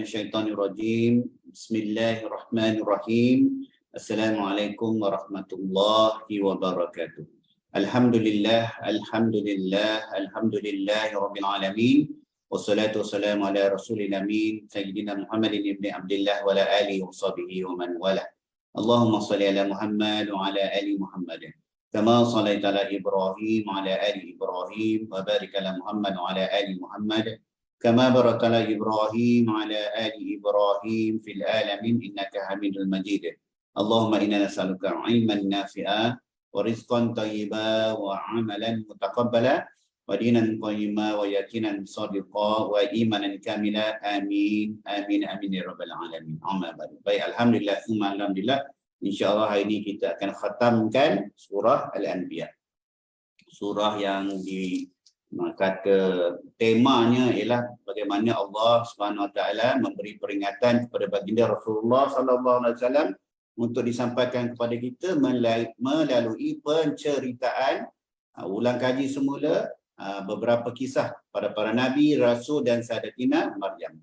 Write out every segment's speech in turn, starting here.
minasyaitonirrajim. Bismillahirrahmanirrahim. Assalamualaikum warahmatullahi wabarakatuh. Alhamdulillah, alhamdulillahirabbil alamin. Wassalatu wassalamu ala rasulil amin sayyidina Muhammadin ibn Abdullah wa ala alihi washabihi wa man wala. Allahumma shalli ala Muhammad wa ala ali Muhammad. Kama shallaita ala Ibrahim wa ala ali Ibrahim wa barik ala Muhammad wa ala ali Muhammad. Kama barakta ala Ibrahim wa ala ali Ibrahim fil alamin innaka Hamidul Majid. Allahumma inna nas'aluka 'ilman nafi'a wa rizqan thayyiban wa 'amalan mutaqabbala wa dinan qayyima wa yaqinan shadiqa wa imanan kamila. Amin amin amin ya rabbal alamin. Amma ba'du. Baik, alhamdulillah, insyaallah hari ini kita akan khatamkan surah Al-Anbiya. Surah yang kata temanya ialah bagaimana Allah Subhanahu Wa Taala memberi peringatan kepada baginda Rasulullah sallallahu alaihi wasallam untuk disampaikan kepada kita melalui penceritaan ulang kaji semula beberapa kisah pada para nabi, rasul dan Sayyidatina Maryam.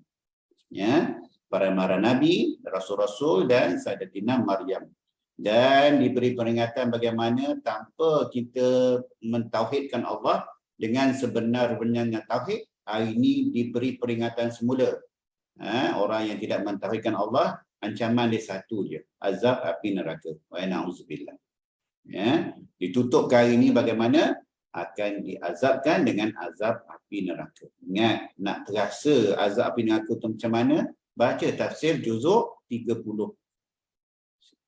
Ya, para nabi, rasul-rasul dan Sayyidatina Maryam. Dan diberi peringatan bagaimana tanpa kita mentauhidkan Allah dengan sebenar-benarnya tauhid, hari ini diberi peringatan semula. Orang yang tidak mentauhidkan Allah, ancaman dia satu je, azab api neraka. Wa na'udzubillah. Ya, ditutup hari ini bagaimana akan diazabkan dengan azab api neraka. Ingat, nak terasa azab api neraka tu macam mana? Baca tafsir juzuk 30.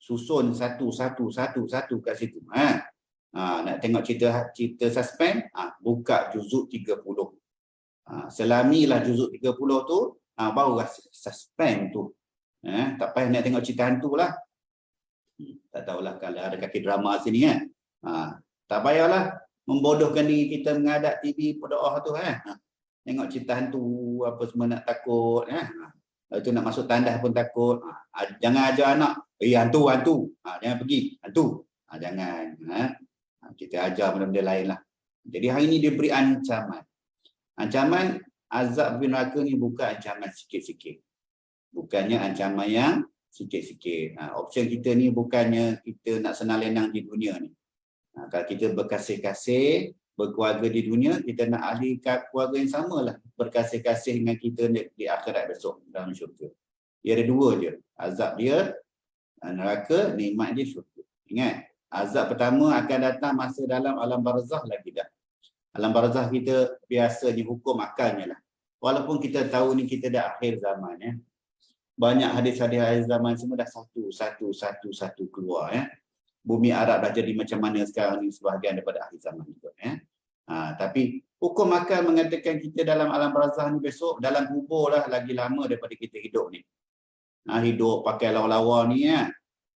Susun satu kat situ. Nak tengok cerita suspend, buka juzuk 30. Selamilah juzuk 30 tu, baru suspend tu. Tak payah nak tengok cerita hantu lah. Tak tahulah kalau ada kaki drama sini kan. Tak payahlah membodohkan diri kita menghadap TV berdoa tu tengok cerita hantu apa semua nak takut Lepas tu nak masuk tandas pun takut. Jangan ajar anak, hantu. Jangan pergi, hantu. Jangan. Kita ajar benda-benda lain lah. Jadi hari ini dia beri ancaman. Ancaman azab neraka ni bukan ancaman sikit-sikit. Bukannya ancaman yang sikit-sikit. Option kita ni bukannya kita nak senang lenang di dunia ni. Kalau kita berkasih-kasih, berkeluarga di dunia, kita nak ahli keluarga yang samalah. Berkasih-kasih dengan kita di akhirat besok dalam syurga. Dia ada dua je. Azab dia neraka, nikmat dia syurga. Ingat, azab pertama akan datang masa dalam alam barzah lagi dah. Alam barzah kita biasa dihukum akalnya lah. Walaupun kita tahu ni kita dah akhir zaman ya. Banyak hadis-hadis akhir zaman semua dah satu keluar ya. Bumi Arab dah jadi macam mana sekarang ni sebahagian daripada akhir zaman juga ya. Tapi hukum akal mengatakan kita dalam alam barzah ni besok dalam kubur lah lagi lama daripada kita hidup ni. Hidup pakai lawa-lawa ni ya.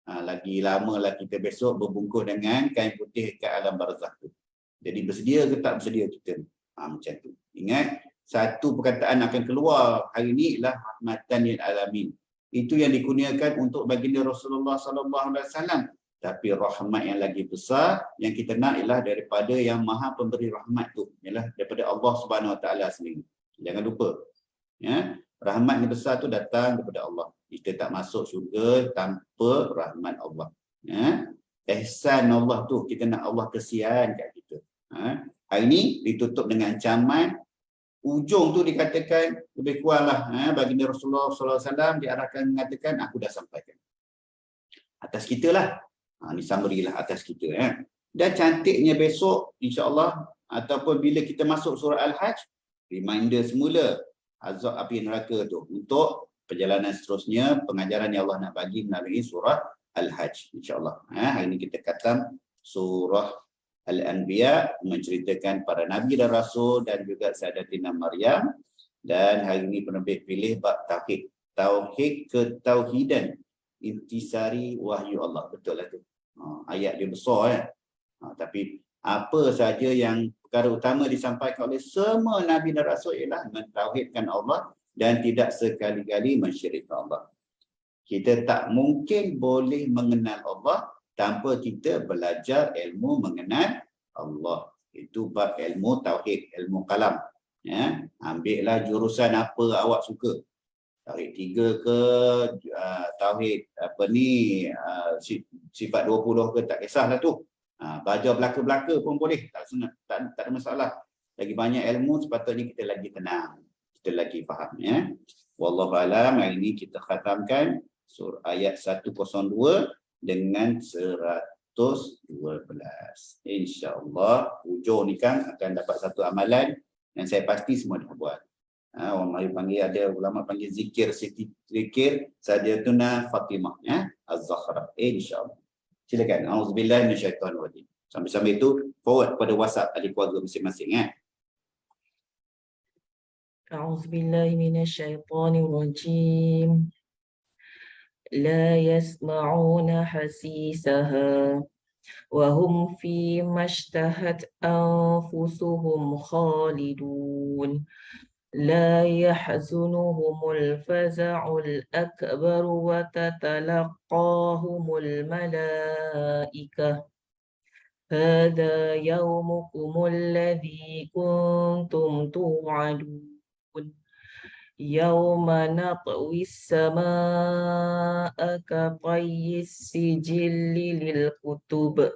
Lagi lama lah kita besok berbungkus dengan kain putih ke alam barzah tu. Jadi bersedia ke tak bersedia kita ni? Macam tu. Ingat, satu perkataan akan keluar hari ni ialah rahmatan lil alamin. Itu yang dikurniakan untuk baginda Rasulullah sallallahu alaihi wasallam. Tapi rahmat yang lagi besar yang kita nak ialah daripada yang Maha Pemberi rahmat tu, ialah daripada Allah Subhanahu Wa Taala sendiri. Jangan lupa. Ya, rahmat yang besar tu datang daripada Allah. Kita tak masuk syurga tanpa rahmat Allah. Ya, ihsan Allah tu, kita nak Allah kesian kat kita. Hari ini ditutup dengan ancaman. Ujung tu dikatakan lebih kuranglah baginda Rasulullah sallallahu alaihi wasallam diarahkan mengatakan aku dah sampaikan. Atas kita lah. Ni summary lah atas kita Dan cantiknya besok insya-Allah ataupun bila kita masuk surah Al-Hajj, reminder semula azab api neraka tu untuk perjalanan seterusnya, pengajaran yang Allah nak bagi melalui surah Al-Hajj insya-Allah. Hari ini kita khatam surah Al-Anbiya menceritakan para nabi dan rasul dan juga Sayyidatina Maryam. Dan hari ini penerbit pilih bab tauhid. Tauhid ketauhidan intisari wahyu Allah. Betul lah tu. Ayat dia besar tapi apa saja yang perkara utama disampaikan oleh semua nabi dan rasul ialah mentauhidkan Allah dan tidak sekali-kali mensyirikkan Allah. Kita tak mungkin boleh mengenal Allah tanpa kita belajar ilmu mengenal Allah. Itu bab ilmu tauhid, ilmu kalam. Ambillah jurusan apa awak suka. Tauhid 3 ke, tauhid apa ni, sifat 20 ke, tak kisahlah tu. Belajar belaka-belaka pun boleh, tak ada masalah. Lagi banyak ilmu sepatutnya kita lagi tenang, kita lagi faham ya. Wallahu alam. Hari ini kita khatamkan surah ayat 102 dengan 112. InsyaAllah hujung ni kan akan dapat satu amalan yang saya pasti semua dah buat. Orang Melayu panggil, ada ulama panggil zikir Sayyidatuna Fatimah ya, Az-Zahra, insyaallah. Silakan. Auzubillahi minasyaitonirrajim. Sambil-sambil itu forward pada WhatsApp ahli keluarga masing-masing ya. A'udzubillahi minasyaitonirrajim. La yasma'una hasisaha wa hum fi mashtahat anfusuhum khalidun. لا يحزنهم الفزع الأكبر وتتلقاهم الملائكة هذا يومكم الذي كنتم توعدون يوم نطوي السماء كطي السجل للكتب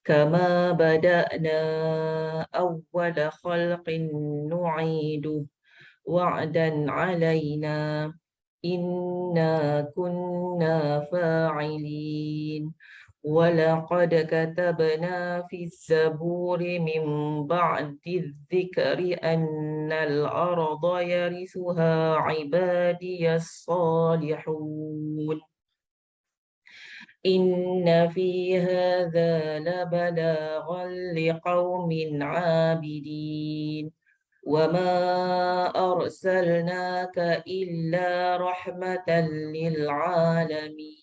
كما بدأنا أول خلق نعيده وعدا علينا إنا كنا فاعلين ولقد كتبنا في الزبور من بعد الذكر أن الأرض يرثها عبادي الصالحون إن في هذا لبلاغا لقوم عابدين وما أرسلناك إلا رحمة للعالمين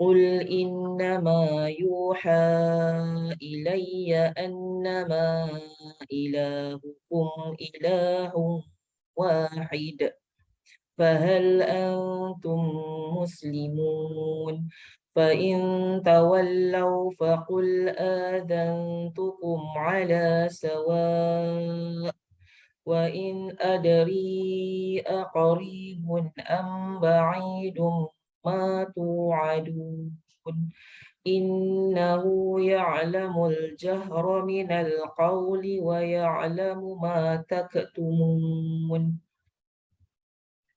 قل إنما يوحى إلي أنما إلهكم إله واحد فهل أنتم مسلمون فإن تولوا فقل آذنتكم على سواء وإن أدري أقريب أم بعيد ما توعدون إنه يعلم الجهر من القول ويعلم ما تكتمون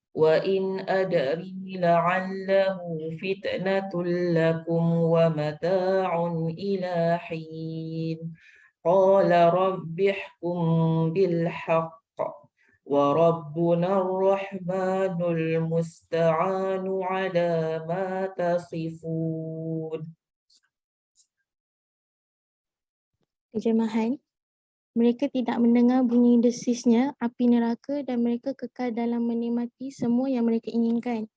وإن أدري لعله فتنة لكم ومتاع إلى حين قال رب احكم بالحق وربنا الرحمن المستعان على ما تصفون. Terjemahan, mereka tidak mendengar bunyi desisnya api neraka dan mereka kekal dalam menikmati semua yang mereka inginkan.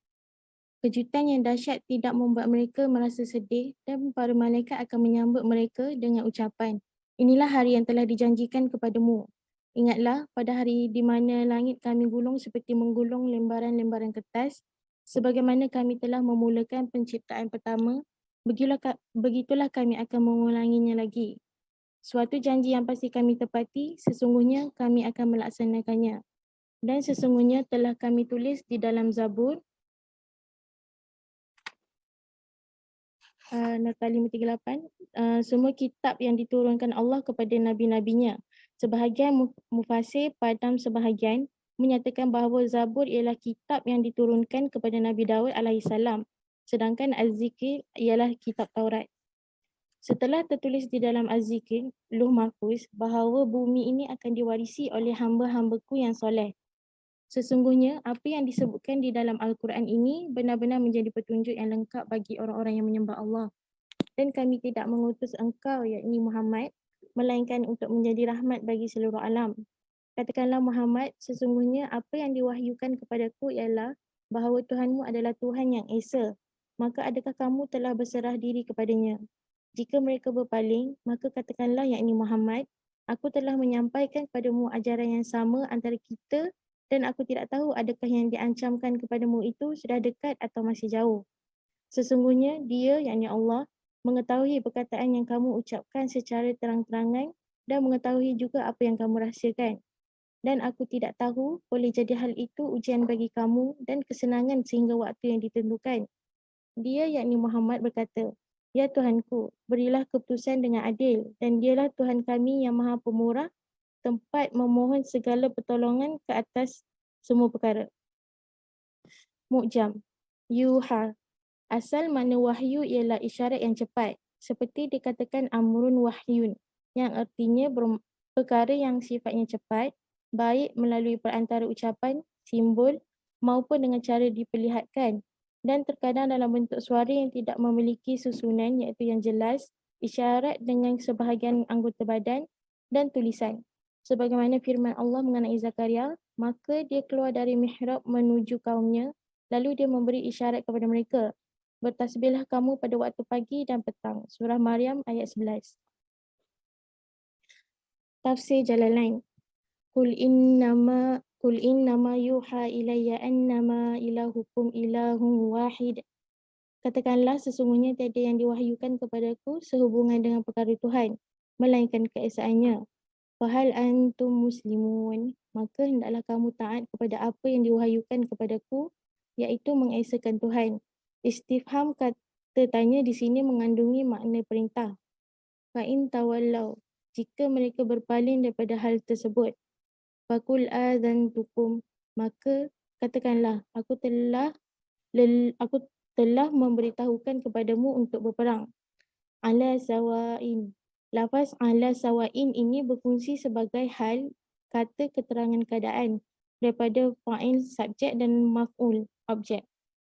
Kejutan yang dahsyat tidak membuat mereka merasa sedih dan para malaikat akan menyambut mereka dengan ucapan, inilah hari yang telah dijanjikan kepadamu. Ingatlah pada hari di mana langit kami gulung seperti menggulung lembaran-lembaran kertas, sebagaimana kami telah memulakan penciptaan pertama, begitulah kami akan mengulanginya lagi. Suatu janji yang pasti kami tepati, sesungguhnya kami akan melaksanakannya. Dan sesungguhnya telah kami tulis di dalam Zabur, Nota 538, semua kitab yang diturunkan Allah kepada nabi-nabinya. Sebahagian mufasir padam sebahagian menyatakan bahawa Zabur ialah kitab yang diturunkan kepada Nabi Dawud alaihissalam, sedangkan Az-Zikr ialah kitab Taurat. Setelah tertulis di dalam Az-Zikr, Luh Mahfuz, bahawa bumi ini akan diwarisi oleh hamba-hambaku yang soleh. Sesungguhnya apa yang disebutkan di dalam Al-Quran ini benar-benar menjadi petunjuk yang lengkap bagi orang-orang yang menyembah Allah. Dan kami tidak mengutus engkau, yakni Muhammad, melainkan untuk menjadi rahmat bagi seluruh alam. Katakanlah Muhammad, sesungguhnya apa yang diwahyukan kepadaku ialah bahawa Tuhanmu adalah Tuhan yang esa. Maka adakah kamu telah berserah diri kepadanya? Jika mereka berpaling, maka katakanlah yakni Muhammad, aku telah menyampaikan kepadamu ajaran yang sama antara kita dan aku tidak tahu adakah yang diancamkan kepadamu itu sudah dekat atau masih jauh. Sesungguhnya dia, yakni Allah, mengetahui perkataan yang kamu ucapkan secara terang-terangan dan mengetahui juga apa yang kamu rahsiakan. Dan aku tidak tahu, boleh jadi hal itu ujian bagi kamu dan kesenangan sehingga waktu yang ditentukan. Dia yakni Muhammad berkata, Ya Tuhanku, berilah keputusan dengan adil dan dialah Tuhan kami yang maha pemurah, tempat memohon segala pertolongan ke atas semua perkara. Mu'jam. Yuha. Asal makna wahyu ialah isyarat yang cepat, seperti dikatakan amrun wahyun, yang artinya perkara yang sifatnya cepat, baik melalui perantara ucapan, simbol maupun dengan cara diperlihatkan, dan terkadang dalam bentuk suara yang tidak memiliki susunan iaitu yang jelas, isyarat dengan sebahagian anggota badan dan tulisan. Sebagaimana firman Allah mengenai Zakaria, maka dia keluar dari mihrab menuju kaumnya, lalu dia memberi isyarat kepada mereka, bertasbihlah kamu pada waktu pagi dan petang. Surah Maryam ayat 11. Tafsir Jalalain. Qul innama yuha ilayya annama ilahukum ilahun wahid. Katakanlah sesungguhnya tiada yang diwahyukan kepadaku sehubungan dengan perkara Tuhan, melainkan keesaannya. Fahal antum muslimun, maka hendaklah kamu taat kepada apa yang diwahyukan kepadaku, iaitu mengesakan Tuhan. Istifham kata tanya di sini mengandungi makna perintah. Fa in tawallau, jika mereka berpaling daripada hal tersebut, faqul adzantukum, maka katakanlah aku telah memberitahukan kepadamu untuk berperang. Ala sawain. Lafaz ala sawain ini berfungsi sebagai hal kata keterangan keadaan daripada fa'il subjek dan maf'ul objek.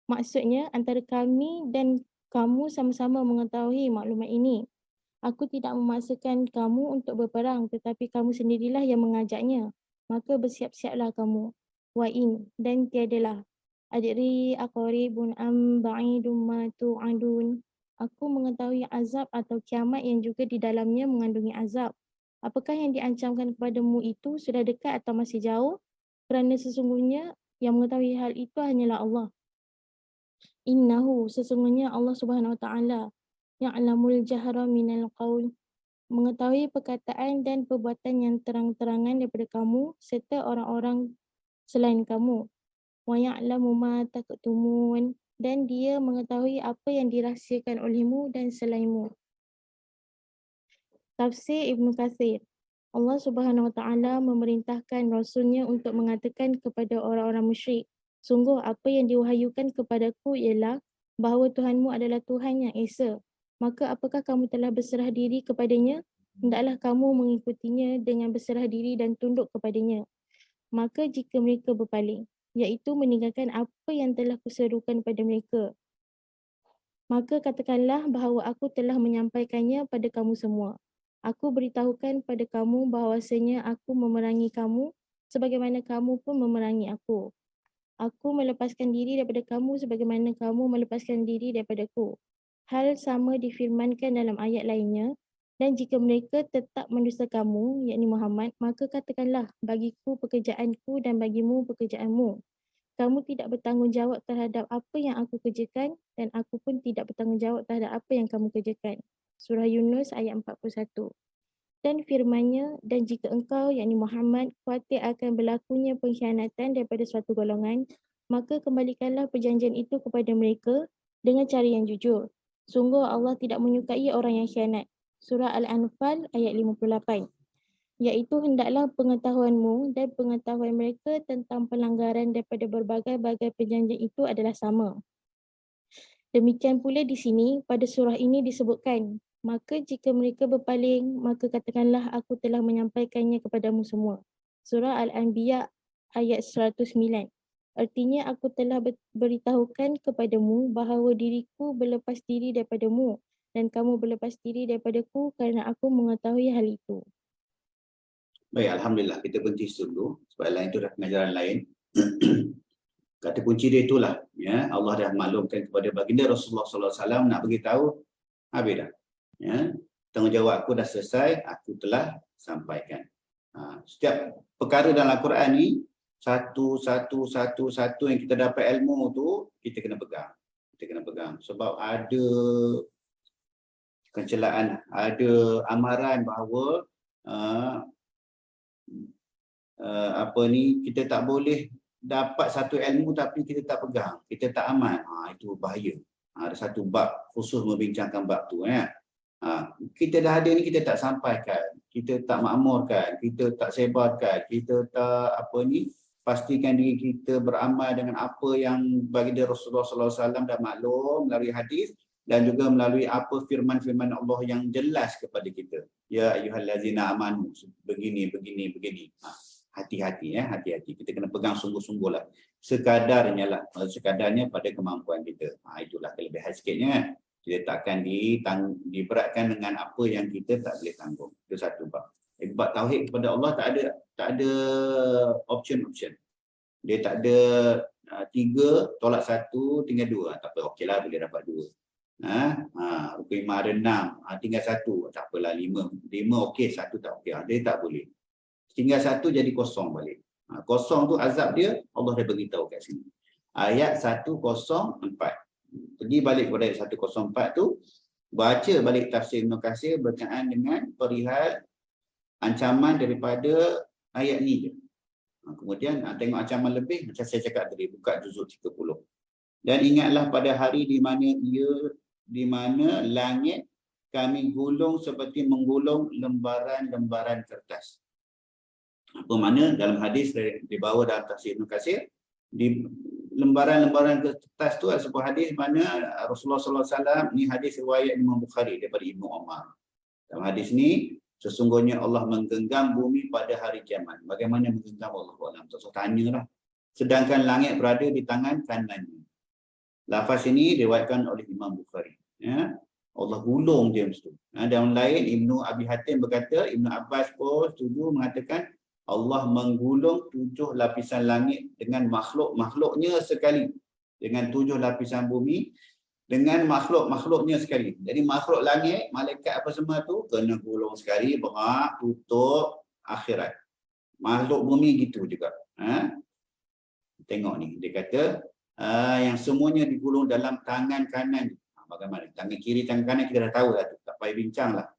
Maksudnya antara kami dan kamu sama-sama mengetahui maklumat ini. Aku tidak memaksakan kamu untuk berperang, tetapi kamu sendirilah yang mengajaknya. Maka bersiap-siaplah kamu. Wa'in, dan tiadalah. Adri aqaribun am ba'idum ma tu'adun. Aku mengetahui azab atau kiamat yang juga di dalamnya mengandungi azab. Apakah yang diancamkan kepadamu itu sudah dekat atau masih jauh? Kerana sesungguhnya yang mengetahui hal itu hanyalah Allah. Innahu, sesungguhnya Allah Subhanahu Wa Taala, ya'lamul jahra minal qaul, mengetahui perkataan dan perbuatan yang terang-terangan daripada kamu serta orang-orang selain kamu. Wa ya'lamu ma taktumun, dan dia mengetahui apa yang dirahsiakan olehmu dan selainmu. Tafsir Ibn Kathir. Allah Subhanahu Wa Taala memerintahkan Rasulnya untuk mengatakan kepada orang-orang musyrik, sungguh apa yang diwahyukan kepadaku ialah bahawa Tuhanmu adalah Tuhan yang esa. Maka apakah kamu telah berserah diri kepadanya? Hendaklah kamu mengikutinya dengan berserah diri dan tunduk kepadanya. Maka jika mereka berpaling, iaitu meninggalkan apa yang telah kuserukan pada mereka, maka katakanlah bahawa aku telah menyampaikannya pada kamu semua. Aku beritahukan pada kamu bahawasanya aku memerangi kamu sebagaimana kamu pun memerangi aku. Aku melepaskan diri daripada kamu sebagaimana kamu melepaskan diri daripadaku. Hal sama difirmankan dalam ayat lainnya. Dan jika mereka tetap mendusta kamu, yakni Muhammad, maka katakanlah, bagiku pekerjaanku dan bagimu pekerjaanmu. Kamu tidak bertanggungjawab terhadap apa yang aku kerjakan dan aku pun tidak bertanggungjawab terhadap apa yang kamu kerjakan. Surah Yunus ayat 41. Dan firman-Nya, dan jika engkau, yakni Muhammad, khawatir akan berlakunya pengkhianatan daripada suatu golongan, maka kembalikanlah perjanjian itu kepada mereka dengan cara yang jujur. Sungguh Allah tidak menyukai orang yang khianat. Surah Al-Anfal ayat 58. Iaitu hendaklah pengetahuanmu dan pengetahuan mereka tentang pelanggaran daripada berbagai-bagai perjanjian itu adalah sama. Demikian pula di sini pada surah ini disebutkan, maka jika mereka berpaling, maka katakanlah aku telah menyampaikannya kepadamu semua. Surah Al-Anbiya ayat 109. Artinya aku telah beritahukan kepadamu bahawa diriku berlepas diri daripadamu dan kamu berlepas diri daripadaku kerana aku mengetahui hal itu. Baik, Alhamdulillah. Kita berhenti dulu. Sebab lain itu dah pengajaran lain. Kata kunci dia itulah. Ya, Allah dah maklumkan kepada baginda Rasulullah SAW nak beritahu, habis dah. Ya, tanggungjawab aku dah selesai, aku telah sampaikan. Setiap perkara dalam Al-Quran ni, satu yang kita dapat ilmu tu, kita kena pegang. Kita kena pegang. Sebab ada kencelaan, ada amaran bahawa kita tak boleh dapat satu ilmu tapi kita tak pegang, kita tak amal. Itu bahaya. Ada satu bab khusus membincangkan bab tu ya. Kita dah ada ni, kita tak sampaikan, kita tak makmurkan, kita tak sebarkan, kita tak pastikan diri kita beramal dengan apa yang baginda Rasulullah SAW dah maklum melalui hadis dan juga melalui apa firman-firman Allah yang jelas kepada kita. Ya ayyuhallazina amanu, begini. Hati-hati ya, hati-hati. Kita kena pegang sungguh-sungguh lah. Sekadarnya pada kemampuan kita. Itulah kelebihan sikitnya kan. Kita takkan diberatkan dengan apa yang kita tak boleh tanggung. Itu satu bab. Bab tauhid kepada Allah tak ada option. Dia tak ada 3 tolak 1 tinggal 2. Tak apa, okeylah boleh dapat 2. Rukun iman ada 6, tinggal 1, tak apalah 5 okey, 1 tak okey. Dia tak boleh. Tinggal 1 jadi kosong balik. Kosong tu azab dia, Allah dah beritahu kat sini. Ayat 104. Pergi balik kepada ayat 104 tu, baca balik tafsir Ibn Katsir berkaitan dengan perihal ancaman daripada ayat ni je. Kemudian tengok ancaman lebih, macam saya cakap tadi, buka juzuk 30. Dan ingatlah pada hari di mana langit kami gulung seperti menggulung lembaran-lembaran kertas. Apa makna? Dalam hadis dibawa dalam tafsir Ibn Katsir, di lembaran-lembaran kertas tu ada sebuah hadis mana Rasulullah SAW, ni hadis riwayat Imam Bukhari daripada Ibnu Umar. Dalam hadis ni, sesungguhnya Allah menggenggam bumi pada hari kiamat. Bagaimana menggenggam Allah? Tak usah tanya lah. Sedangkan langit berada di tangan kanannya. Lafaz ini diriwayatkan oleh Imam Bukhari. Ya. Allah gulung dia mesti. Dalam lain, Ibnu Abi Hatim berkata, Ibnu Abbas pun setuju mengatakan, Allah menggulung 7 lapisan langit dengan makhluk-makhluknya sekali. Dengan 7 lapisan bumi dengan makhluk-makhluknya sekali. Jadi makhluk langit, malaikat apa semua tu kena gulung sekali, berak, tutup akhirat. Makhluk bumi gitu juga. Tengok ni, dia kata yang semuanya digulung dalam tangan kanan. Bagaimana? Tangan kiri, tangan kanan kita dah tahu lah tu. Tak payah bincang lah.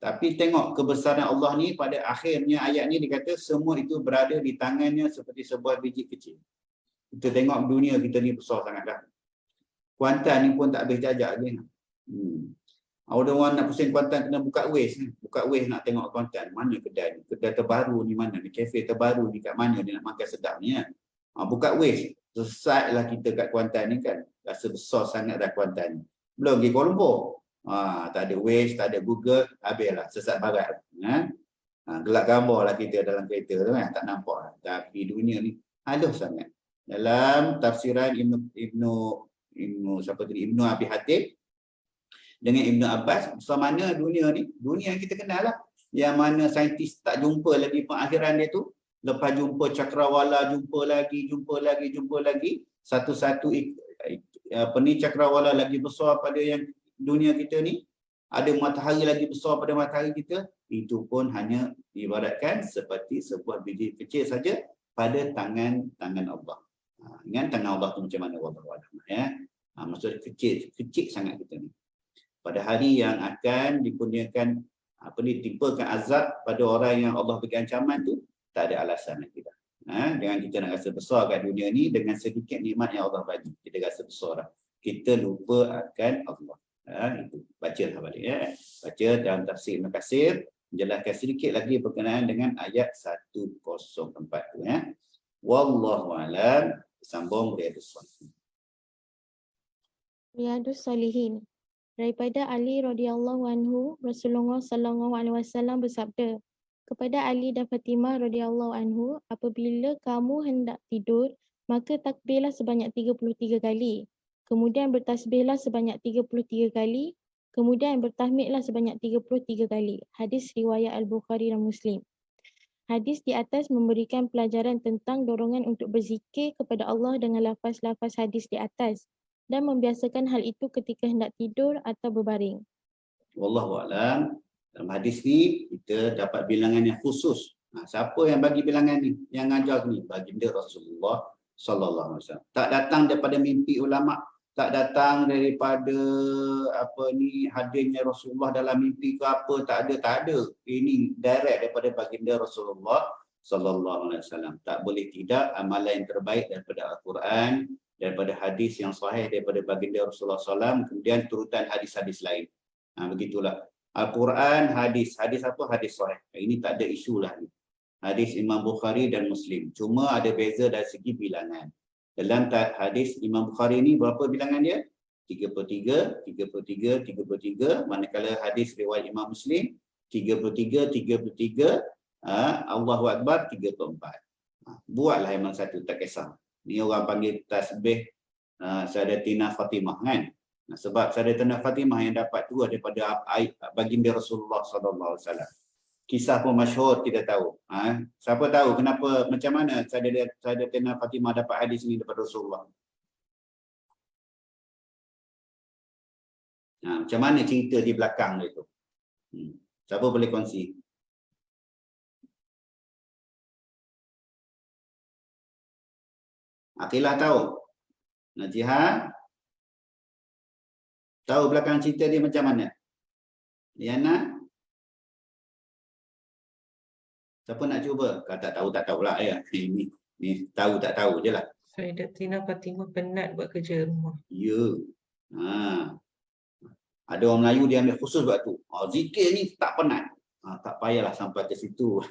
Tapi tengok kebesaran Allah ni pada akhirnya ayat ni dikata semua itu berada di tangannya seperti sebuah biji kecil. Kita tengok dunia kita ni besar sangat dah. Kuantan ni pun tak habis jajak lagi. Ada orang nak pusing kuantan kena buka Waze. Buka Waze nak tengok kuantan. Mana kedai ni? Kedai terbaru ni mana ni? Kafe terbaru ni kat mana dia nak makan sedap ni kan? Buka Waze. Sesatlah kita kat Kuantan ni kan. Rasa besar sangat dah Kuantan ni. Belum pergi Kuala Lumpur. Tak ada Waze, tak ada Google, habislah sesat barat. Gelap gambar lah kita dalam kereta tu kan, tak nampak lah. Tapi dunia ni aduh sangat. Dalam tafsiran Ibnu Abi Hatim dengan Ibnu Abbas, mana dunia ni, dunia yang kita kenal lah. Yang mana saintis tak jumpa lagi pengakhiran dia tu. Lepas jumpa cakrawala, jumpa lagi. Satu-satu cakrawala lagi besar pada yang dunia kita ni, ada matahari lagi besar pada matahari kita, itu pun hanya ibaratkan seperti sebuah biji kecil saja pada tangan Allah. Ingat tangan Allah tu macam mana wallahu a'lam ya. Maksudnya kecil sangat kita ni. Pada hari yang akan dikurniakan timpakan azab pada orang yang Allah bagi ancaman tu, tak ada alasan lagi dah. Jangan kita nak rasa besar kat dunia ni dengan sedikit nikmat yang Allah bagi. Kita rasa besar dah. Kita lupa akan Allah. Itu bacalah balik ya. Baca dalam tafsir Ibn Katsir, menjelaskan sedikit lagi berkenaan dengan ayat 104 tu ya. Wallahu a'lam. Sambung Riyadhus Shalihin. Riyadhus Shalihin. Daripada Ali radhiyallahu anhu, Rasulullah sallallahu alaihi wasallam bersabda kepada Ali dan Fatimah radhiyallahu anhu, apabila kamu hendak tidur, maka takbirlah sebanyak 33 kali. Kemudian bertasbihlah sebanyak 33 kali. Kemudian bertahmidlah sebanyak 33 kali. Hadis riwayat Al-Bukhari dan Muslim. Hadis di atas memberikan pelajaran tentang dorongan untuk berzikir kepada Allah dengan lafaz-lafaz hadis di atas dan membiasakan hal itu ketika hendak tidur atau berbaring. Wallahu a'lam. Dalam hadis ni kita dapat bilangan yang khusus. Siapa yang bagi bilangan ni? Yang ngajar ni baginda Rasulullah sallallahu alaihi wasallam. Tak datang daripada mimpi ulama, tak datang daripada hadirnya Rasulullah dalam mimpi ke apa, tak ada. Ini direct daripada baginda Rasulullah sallallahu alaihi wasallam. Tak boleh tidak amalan yang terbaik daripada Al-Quran, daripada hadis yang sahih daripada baginda Rasulullah SAW, kemudian turutan hadis-hadis lain. Begitulah. Al-Quran, hadis. Hadis apa? Hadis sahih. Ini tak ada isu lah ni. Hadis Imam Bukhari dan Muslim. Cuma ada beza dari segi bilangan. Dalam hadis Imam Bukhari ni berapa bilangan dia? 33, 33, 33. Manakala hadis riwayat Imam Muslim 33, 33. Allahu Akbar 34. Buatlah memang satu, tak kisah. Ni orang panggil tasbih Sayyidatina Fatimah kan. Sebab Sayyidatina Fatimah yang dapat tu daripada baginda Rasulullah sallallahu alaihi wasallam. Kisah pun masyhur kita tahu. Siapa tahu kenapa, macam mana Sayyidatina Fatimah dapat hadis ni daripada Rasulullah? Macam mana cerita di belakang dia tu? Siapa boleh kongsi? Aqilah tahu? Najihah? Tahu belakang cerita dia macam mana? Liana? Siapa nak cuba? Kata tak tahulah ya. Ni tahu tak tahu je lah. Sayyidatina Fatimah penat buat kerja rumah. Ya. Ada orang Melayu dia ambil khusus buat tu. Zikir ni tak penat. Tak payahlah sampai ke situ.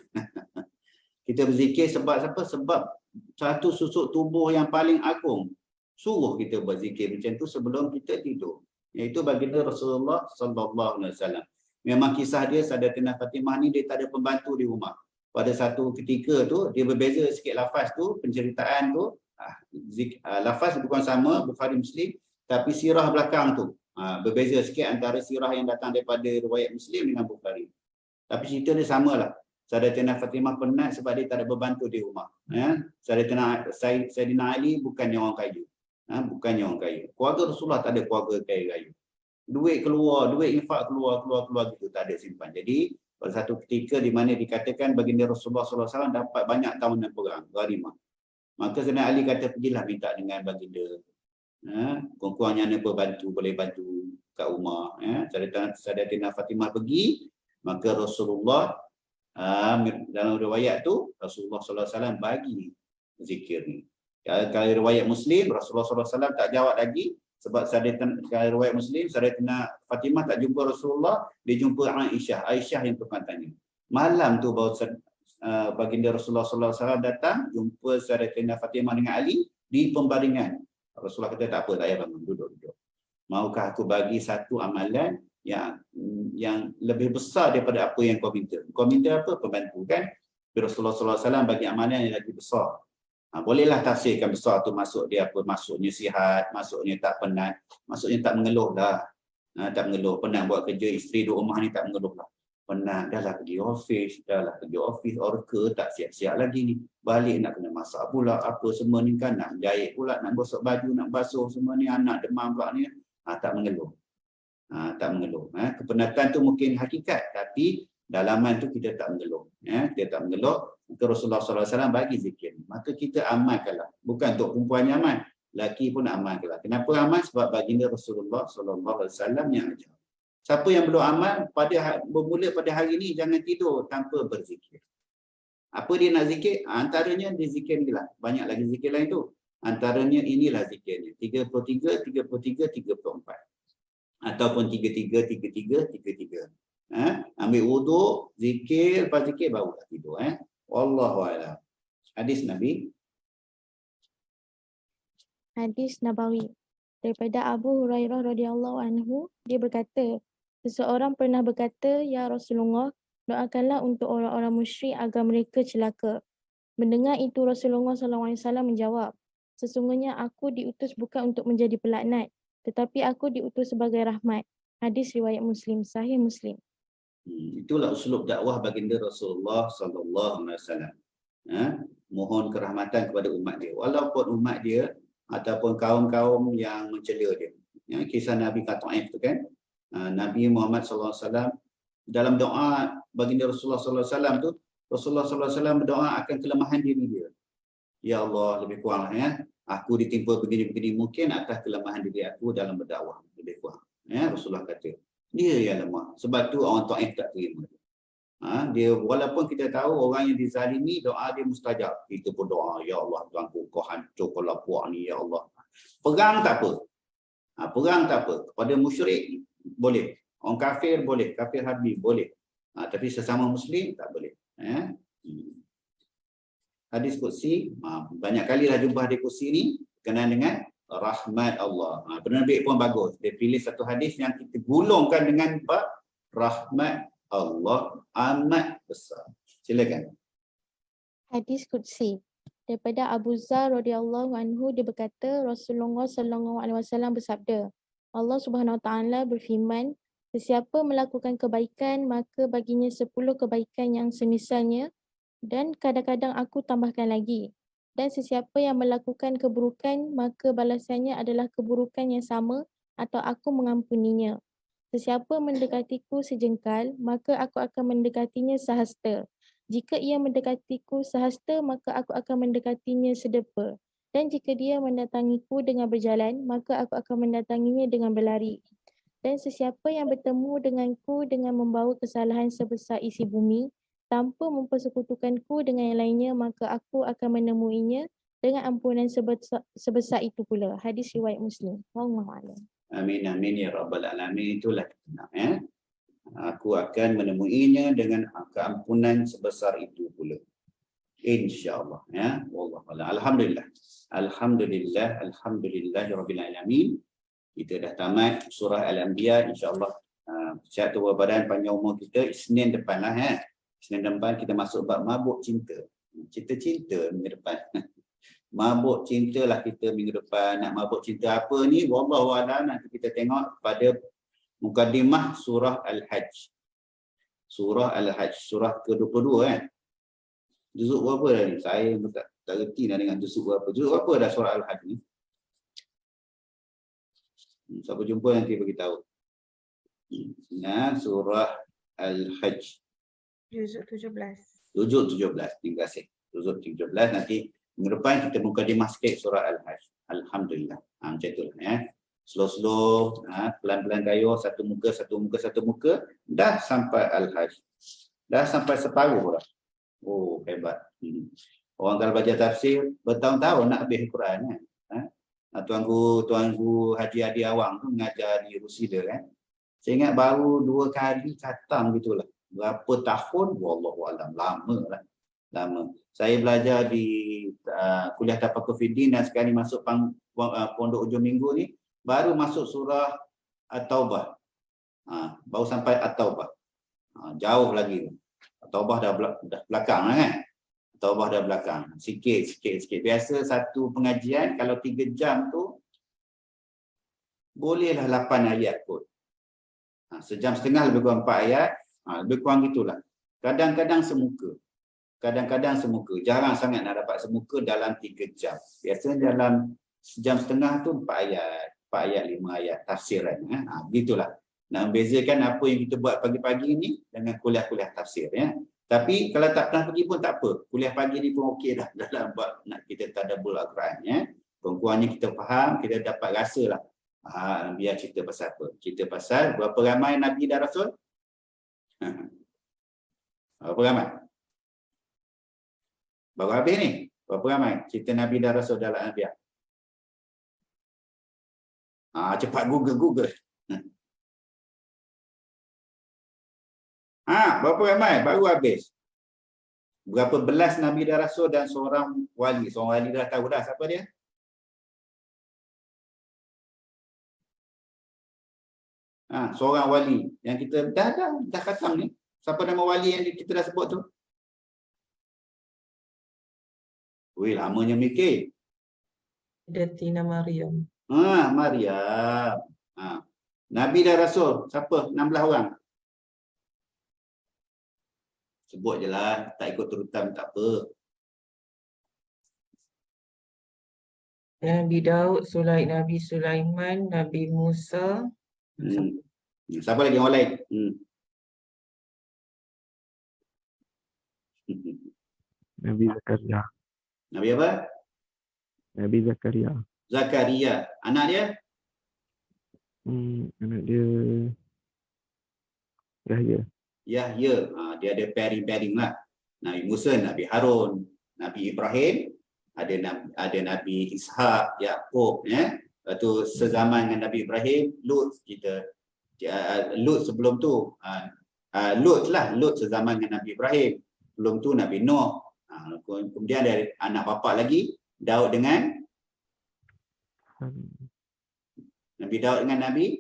Kita berzikir sebab apa? Sebab satu susuk tubuh yang paling agung suruh kita buat zikir macam tu sebelum kita tidur. Iaitu baginda Rasulullah sallallahu alaihi wasallam. Memang kisah dia Sayyidatina Fatimah ni dia tak ada pembantu di rumah. Pada satu ketika tu dia berbeza sikit lafaz tu, penceritaan tu, lafaz bukan sama Bukhari Muslim, tapi sirah belakang tu berbeza sikit antara sirah yang datang daripada riwayat Muslim dengan Bukhari. Tapi cerita dia samalah. Sayyidatina Fatimah penat sebab dia tak ada berbantu di rumah. Sayyidina Ali bukannya orang kaya. Bukannya orang kaya. Keluarga Rasulullah tak ada keluarga kaya-kaya. Duit keluar, duit infak keluar gitu, tak ada simpan. Jadi pada satu ketika di mana dikatakan baginda Rasulullah SAW dapat banyak tawanan perang, ghanimah. Maka Sayyidina Ali kata, pergilah minta dengan baginda. Kurang-kurangnya ada berbantu, boleh bantu kat rumah. Sayyidatina Fatimah pergi, maka Rasulullah dalam riwayat tu Rasulullah SAW bagi zikir ni. Kalau riwayat Muslim, Rasulullah SAW tak jawab lagi sebab kalau riwayat Muslim, Sayyidatina Fatimah tak jumpa Rasulullah, dia jumpa Aisyah yang tukang tanya. Malam tu baru baginda Rasulullah SAW datang jumpa Sayyidatina Fatimah dengan Ali di pembaringan. Rasulullah kata tak apa, tak payah bangun, duduk. Maukah aku bagi satu amalan yang lebih besar daripada apa yang kau minta? Kau minta apa? Pembantu kan? Rasulullah SAW bagi amalan yang lagi besar. Bolehlah tafsirkan besar tu maksud dia apa? Maksudnya sihat, maksudnya tak penat, maksudnya tak mengeluh dah. Tak mengeluh, penat buat kerja, isteri di rumah ni tak mengeluh lah. Penat, dah lah pergi office, orka tak siap-siap lagi ni. Balik nak kena masak pula, apa semua ni kan, nak jahit pula, nak gosok baju, nak basuh semua ni, anak demam pula ni. Tak mengeluh. Tak mengeluh. Kepenatan tu mungkin hakikat, tapi dalaman tu kita tak mengeluh. Kita tak mengeluh. Maka Rasulullah SAW bagi zikir. Maka kita amalkanlah. Bukan untuk perempuan yang amal, lelaki pun amalkanlah. Kenapa amal? Sebab baginda Rasulullah SAW yang ajar. Siapa yang belum amal, bermula pada hari ini jangan tidur tanpa berzikir. Apa dia nak zikir? Antaranya dia zikir ni lah. Banyak lagi zikir lain tu. Antaranya inilah zikirnya. 33, 33, 34. Ataupun 33, 33, 33. Ambil wuduk, zikir, lepas zikir barulah tidur. Wallahu a'lam. Hadis Nabi. Hadis Nabawi. Daripada Abu Hurairah radhiyallahu anhu, dia berkata, seseorang pernah berkata, "Ya Rasulullah, doakanlah untuk orang-orang musyrik agar mereka celaka." Mendengar itu Rasulullah SAW menjawab, "Sesungguhnya aku diutus bukan untuk menjadi pelaknat, tetapi aku diutus sebagai rahmat." Hadis riwayat Muslim, Sahih Muslim. Itulah uslub dakwah baginda Rasulullah SAW. Mohon kerahmatan kepada umat dia. Walaupun umat dia ataupun kaum-kaum yang mencela dia. Kisah Nabi Taif tu kan. Nabi Muhammad SAW dalam doa baginda Rasulullah SAW tu, Rasulullah SAW berdoa akan kelemahan diri dia. Ya Allah, lebih kurang aku ditimpa begini-begini mungkin atas kelemahan diri aku dalam berdakwah. Lebih kurang. Rasulullah kata, dia yang lemah. Sebab tu orang Taif tak terima. Dia walaupun kita tahu orang yang dizalimi doa dia mustajab. Kita pun doa, ya Allah Tuanku kau hancurkanlah puak ni ya Allah. Perang tak apa. Perang tak apa. Kepada musyrik boleh. Orang kafir boleh, kafir harbi boleh. Tapi sesama muslim tak boleh. Hadis qudsi, banyak kali dah jumpa hadis qudsi ni berkenaan dengan rahmat Allah. Penerbit pun bagus. Dia pilih satu hadis yang kita gulungkan dengan rahmat Allah amat besar. Silakan. Hadis Qudsi. Daripada Abu Zar radhiyallahu anhu, dia berkata Rasulullah sallallahu alaihi wasallam bersabda, Allah Subhanahu wa taala berfirman, sesiapa melakukan kebaikan maka baginya 10 kebaikan yang semisalnya, dan kadang-kadang aku tambahkan lagi. Dan sesiapa yang melakukan keburukan maka balasannya adalah keburukan yang sama atau aku mengampuninya. Sesiapa mendekatiku sejengkal, maka aku akan mendekatinya sehasta. Jika ia mendekatiku sehasta, maka aku akan mendekatinya sedepa. Dan jika dia mendatangiku dengan berjalan, maka aku akan mendatanginya dengan berlari. Dan sesiapa yang bertemu denganku dengan membawa kesalahan sebesar isi bumi, tanpa mempersekutukanku dengan yang lainnya, maka aku akan menemuinya dengan ampunan sebesar itu pula. Hadis riwayat Muslim. Wallahu a'lam. Amin amin ya rabbal alamin. Itulah kita nak, aku akan menemuinya dengan keampunan sebesar itu pula. InsyaAllah. Wallahualam. Alhamdulillah. Alhamdulillahirabbil alamin. Kita dah tamat surah Al-Anbiya. InsyaAllah sihat tubuh badan panjang umur kita. Isnin depan lah. Isnin depan kita masuk bab mabuk cinta. Cinta minggu depan. Mabuk cinta lah kita minggu depan. Nak mabuk cinta apa ni? Wallahualam, nanti kita tengok pada mukadimah surah Al-Hajj. Surah Al-Hajj. Surah ke-22 Juzuk berapa dah ni? Saya tak reti dah dengan juzuk berapa. Juzuk berapa dah surah Al-Hajj ni? Siapa jumpa nanti beritahu. Surah Al-Hajj. Juzuk 17. Juzuk 17. Terima kasih. Juzuk 17 nanti minggu depan kita mukadimah sikit surah Al-Hajj. Alhamdulillah. Macam itulah slow-slow, pelan-pelan gayuh, satu muka, dah sampai Al-Hajj. Dah sampai separuh dah. Oh, hebat. Orang kalau baca tafsir, bertahun-tahun nak habis Quran. Tuanku Haji Adi Awang tu mengajar di Rusida Saya ingat baru 2 kali khatam gitulah. Berapa tahun? Wallahualam. Lama lah. Lama. Saya belajar di kuliah Tafaqquh Fiddin dan sekali masuk pondok ujung minggu ni baru masuk surah At-Taubah. Baru sampai At-Taubah. Jauh lagi. At-Taubah dah belakang lah At-Taubah dah belakang. Sikit. Biasa satu pengajian kalau 3 jam tu bolehlah 8 ayat kot. Sejam setengah lebih kurang 4 ayat. Lebih kurang gitulah. Kadang-kadang semuka. Jarang sangat nak dapat semuka dalam 3 jam. Biasanya dalam sejam setengah tu 4 ayat, 5 ayat tafsiran. Begitulah. Nak membezakan apa yang kita buat pagi-pagi ni dengan kuliah-kuliah tafsir. Tapi kalau tak pernah pergi pun tak apa. Kuliah pagi ni pun okey dah dalam buat nak kita tadabbur Al-Quran. Kurang-kurangnya kita faham, kita dapat rasalah. Biar cerita pasal apa? Cerita pasal berapa ramai Nabi dan Rasul? Berapa ramai? Baru habis ni. Berapa ramai cerita Nabi dan Rasul dalam Al-Anbiya? Cepat Google. Berapa ramai? Baru habis. Berapa belas Nabi dan Rasul dan seorang wali. Seorang wali dah tahu dah siapa dia? Seorang wali yang kita dah khatam ni. Siapa nama wali yang kita dah sebut tu? Wih, lamanya mikir. Datina Maryam. Maryam. Nabi dan Rasul. Siapa? 16 orang. Sebut je lah. Tak ikut turutan tak apa. Nabi Daud, Nabi Sulaiman, Nabi Musa. Siapa lagi orang lain? Nabi Zakaria. Nabi apa? Nabi Zakaria. Zakaria. Anak dia? Anak dia Yahya. Yahya. dia ada pairing lah. Nabi Musa, Nabi Harun, Nabi Ibrahim, ada Nabi Ishak, Yaqub, ya. Lepas tu sezaman dengan Nabi Ibrahim, Lut Lut sebelum tu, Lut sezaman dengan Nabi Ibrahim. Sebelum tu Nabi Nuh. Kemudian ada anak bapa lagi, Daud dengan Nabi Daud dengan Nabi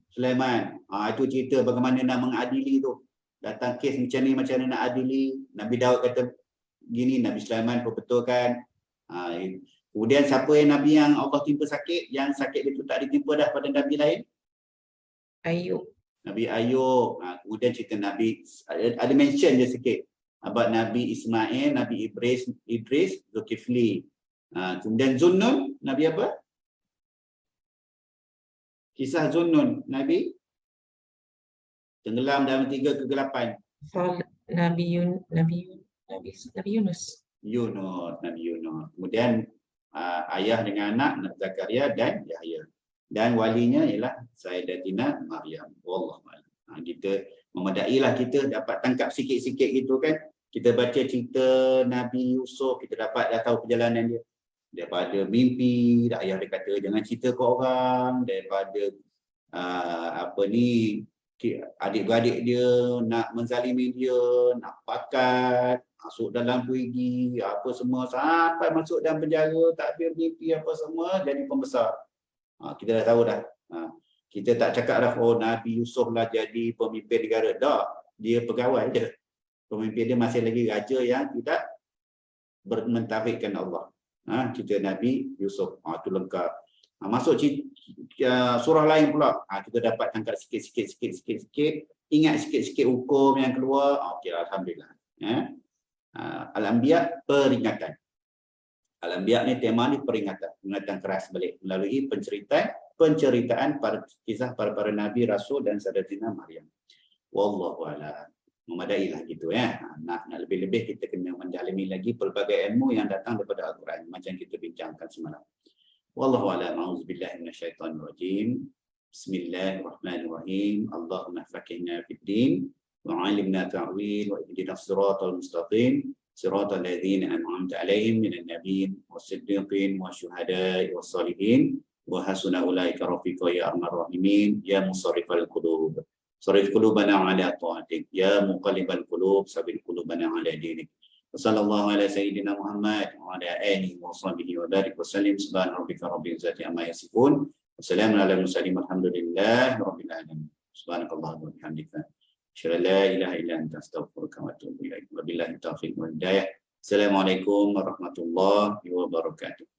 Sulaiman. Itu cerita bagaimana nak mengadili tu. Datang kes macam ni nak adili. Nabi Daud kata gini, Nabi Sulaiman pun betulkan. Kemudian siapa yang Nabi yang Allah timpa sakit, yang sakit itu tak ditimpa dah pada Nabi lain? Ayub. Nabi Ayub. Kemudian cerita Nabi, ada mention je sikit. Abad Nabi Ismail, Nabi Idris, Zulkifli. Kemudian Zunnun, Nabi apa? Kisah Zunnun, Nabi tenggelam dalam 3 kegelapan. Nabi Yunus. Nabi Yunus. Kemudian ayah dengan anak, Nabi Zakaria dan Yahya. Dan walinya ialah Sayyidatina Maryam. Wallahualam. Kita memadailah kita dapat tangkap sikit-sikit gitu kan. Kita baca cerita Nabi Yusuf, kita dapat dah tahu perjalanan dia. Daripada mimpi, ayah dia kata jangan cerita ke orang, daripada adik-beradik dia nak menzalimi dia, nak pakat, masuk dalam perigi, apa semua, sampai masuk dalam penjara, takbir mimpi apa semua, jadi pembesar. Kita dah tahu dah. Kita tak cakap dah, oh Nabi Yusuf lah jadi pemimpin negara. Tak, dia pegawai je. Pemimpin dia masih lagi raja yang tidak mentauhidkan Allah. Cerita Nabi Yusuf. Itu lengkap. Masuk surah lain pula. Kita dapat tangkap sikit-sikit. Ingat sikit-sikit hukum yang keluar. Okey, alhamdulillah. Al-Anbiya, peringatan. Al-Anbiya ni tema ni peringatan keras balik melalui penceritaan kisah para nabi, rasul dan Sayyidatina Maryam. Wallahu a'lam. Memadailah gitu ya. Nak lebih-lebih kita kena mendalami lagi pelbagai ilmu yang datang daripada Al-Quran macam kita bincangkan semalam. Wallahu a'lam. A'udzubillahi minasyaitonir rajim. Bismillahirrahmanirrahim. Allahumma faqihna fid din wa 'allimna ta'wil wa ihdinas siratal mustaqim. صراط الذين أنعمت عليهم من النبيين والصديقين والشهداء والصالحين وحسن أولئك رفيقا يا أرحم الراحمين يا مصرف القلوب صرف قلوبنا على طاعتك يا مقلب القلوب ثبت قلوبنا على دينك وصلى الله على سيدنا محمد وعلى آله وصحبه وبارك وسلم سبحان ربك رب العزة عما يصفون وسلام على المرسلين والحمد لله رب العالمين سبحانك اللهم وبحمدك أشهد أن لا إله إلا أنت أستغفرك وأتوب إليك وبالله التوفيق والهداية. Assalamualaikum warahmatullahi wabarakatuh.